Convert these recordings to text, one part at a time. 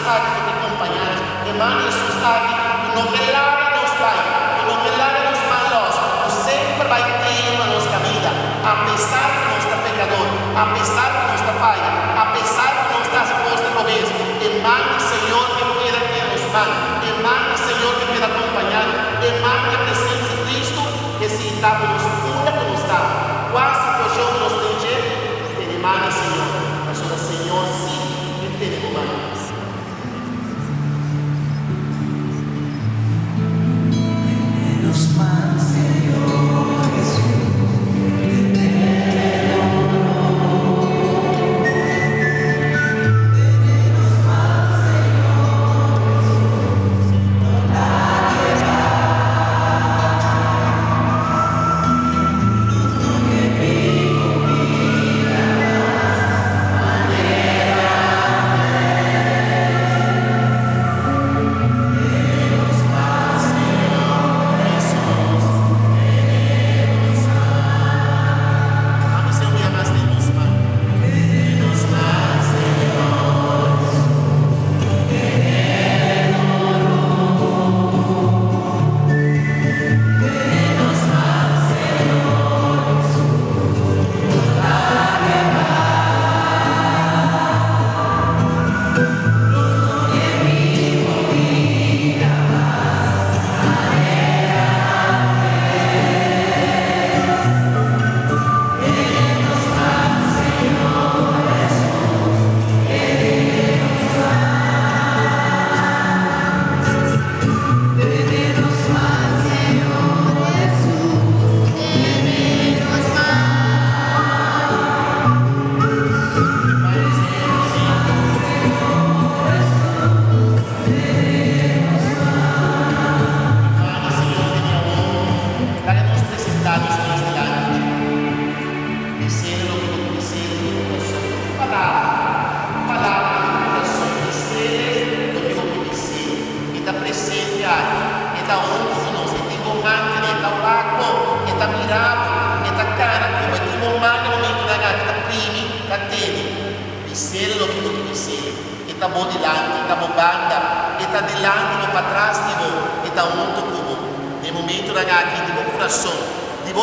está aqui para acompanhar. Irmão, Jesus está aqui. No que larga nos vai, no que larga nos malos, sempre vai ter na nossa vida. Apesar de nós estar pecador, apesar de nós estar falha, apesar de nós estar exposto a pobreza, irmão, Senhor que queira ter nos mãos, irmão, Senhor que queira acompanhar, irmão, a presença de Cristo, que se estava nos cura como está. Quase que o jogo nos tem irmão, Senhor, mas o Senhor sim, que tem irmãos.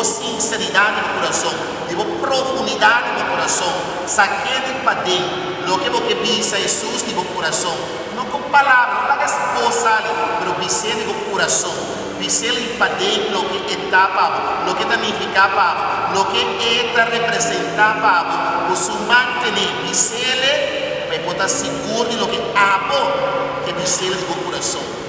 Sinceridade no coração, devo profundidade no coração, saquete para dentro, lo que você pensa Jesus no coração, não com palavras, não hagas coisa ali, mas pensar no coração, pensar para dentro, lo que está para, lo que significa para, lo que está representar para, você manter, pensar, para estar seguro de lo que amo, que pensar no coração.